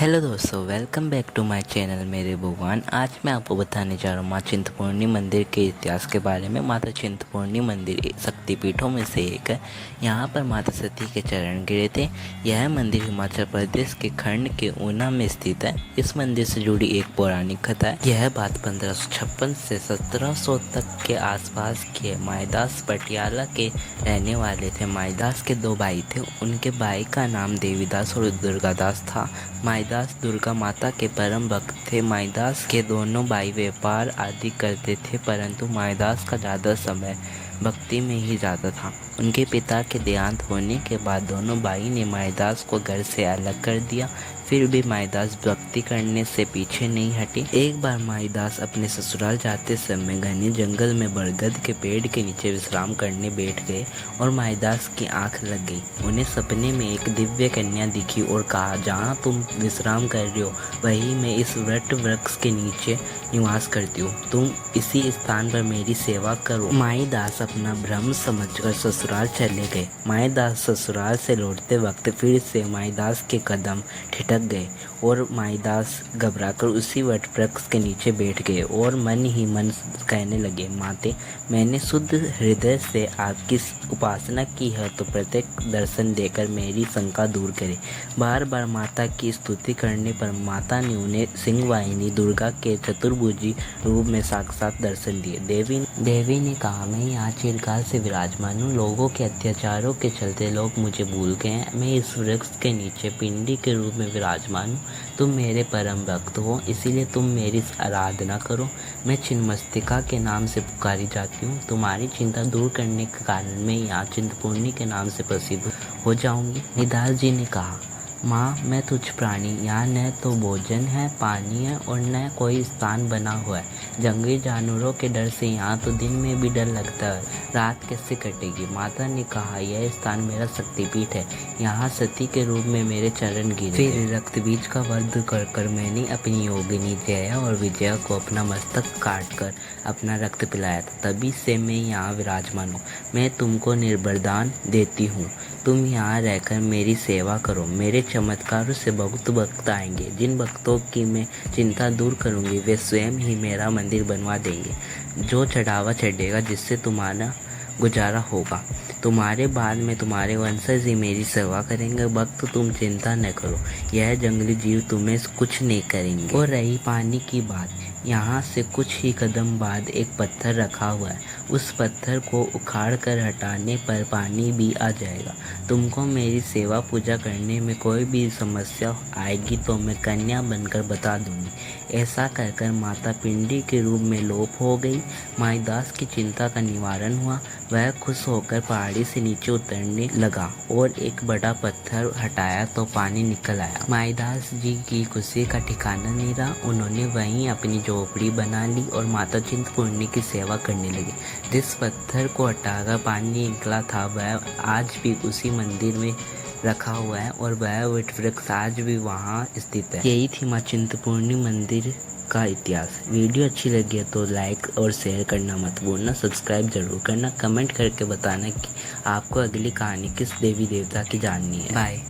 Hello दोस्तों, welcome back to my channel मेरे भगवान। आज मैं आपको बताने जा रहा हूँ माँ चिंतपूर्णी मंदिर के इतिहास के बारे में। माता चिंतपूर्णी मंदिर शक्तिपीठों में से एक है। यहाँ पर माता सती के चरण गिरे थे। यह मंदिर हिमाचल प्रदेश के खंड के ऊना में स्थित है। इस मंदिर से जुड़ी एक पौराणिक कथा है। यह बात 1556 से 1700 तक के आसपास की है। माईदास पटियाला के रहने वाले थे। माईदास के 2 भाई थे। उनके भाई का नाम देवीदास और दुर्गादास था। माईदास दुर्गा माता के परम भक्त थे। माईदास के दोनों भाई व्यापार आदि करते थे, परंतु माईदास का ज़्यादा समय भक्ति में ही जाता था। उनके पिता के देहांत होने के बाद दोनों भाई ने माईदास को घर से अलग कर दिया। फिर भी माईदास भक्ति करने से पीछे नहीं हटे। एक बार माईदास अपने ससुराल जाते समय घने जंगल में बरगद के पेड़ के नीचे विश्राम करने बैठ गए और माईदास की आंख लग गई। उन्हें सपने में एक दिव्य कन्या दिखी और कहा, जहाँ तुम विश्राम कर रहे हो वहीं मैं इस वट वृक्ष के नीचे निवास करती हूँ। तुम इसी स्थान पर मेरी सेवा करो। माईदास अपना भ्रम समझकर ससुराल चले गए। माईदास ससुराल से लौटते वक्त फिर से माईदास के कदम ठिठक गए और माईदास घबराकर उसी वट वृक्ष के नीचे बैठ गए और मन ही मन कहने लगे, माते, मैंने शुद्ध हृदय से आपकी उपासना की है, तो प्रत्येक दर्शन देकर मेरी शंका दूर करें। बार बार माता की स्तुति करने पर माता ने उन्हें सिंहवाहिनी दुर्गा के चतुर्भुजी रूप में साक्षात दर्शन दिए। देवी ने कहा, मैं यहाँ चिरकाल से विराजमान हूँ। लोगों के अत्याचारों के चलते लोग मुझे भूल गए हैं। मैं इस वृक्ष के नीचे पिंडी के रूप में विराजमान हूँ। तुम मेरे परम भक्त हो, इसीलिए तुम मेरी आराधना करो। मैं छिन्नमस्तिका के नाम से पुकारी जाती हूँ। तुम्हारी चिंता दूर करने के कारण मैं यहाँ चिंतपूर्णी के नाम से प्रसिद्ध हो जाऊंगी। निदास जी ने कहा, माँ, मैं तुझ प्राणी, यहाँ न तो भोजन है, पानी है और न कोई स्थान बना हुआ है। जंगली जानवरों के डर से यहाँ तो दिन में भी डर लगता है, रात कैसे कटेगी। माता ने कहा, यह स्थान मेरा शक्तिपीठ है। यहाँ सती के रूप में मेरे चरण गिरे। फिर रक्त बीज का वध कर मैंने अपनी योगिनी जया और विजया को अपना मस्तक काट कर अपना रक्त पिलाया था। तभी से मैं यहाँ विराजमान हूँ। मैं तुमको निर्वरदान देती हूँ। तुम यहाँ रहकर मेरी सेवा करो। मेरे चमत्कारों से बहुत भक्त आएंगे। जिन भक्तों की मैं चिंता दूर करूँगी वे स्वयं ही मेरा मंदिर बनवा देंगे। जो चढ़ावा चढ़ेगा जिससे तुम्हारा गुजारा होगा। तुम्हारे बाद में तुम्हारे वंशज ही मेरी सेवा करेंगे। भक्त, तुम चिंता न करो, यह जंगली जीव तुम्हें कुछ नहीं करेंगे। और रही पानी की बात, यहाँ से कुछ ही कदम बाद एक पत्थर रखा हुआ है। उस पत्थर को उखाड़ कर हटाने पर पानी भी आ जाएगा। तुमको मेरी सेवा पूजा करने में कोई भी समस्या आएगी तो मैं कन्या बनकर बता दूंगी। ऐसा कहकर माता पिंडी के रूप में लोप हो गई। माईदास की चिंता का निवारण हुआ। वह खुश होकर पहाड़ी से नीचे उतरने लगा और एक बड़ा पत्थर हटाया तो पानी निकल आया। माईदास जी की खुशी का ठिकाना नहीं रहा। उन्होंने वहीं अपनी झोपड़ी बना ली और माता चिंतपूर्णी की सेवा करने लगे। जिस पत्थर को हटाकर पानी निकला था वह आज भी उसी मंदिर में रखा हुआ है और वह वट वृक्ष आज भी वहाँ स्थित है। यही थी माँ चिंतपूर्णी मंदिर का इतिहास। वीडियो अच्छी लगी है तो लाइक और शेयर करना मत भूलना। सब्सक्राइब जरूर करना। कमेंट करके बताना कि आपको अगली कहानी किस देवी देवता की जाननी है। बाय।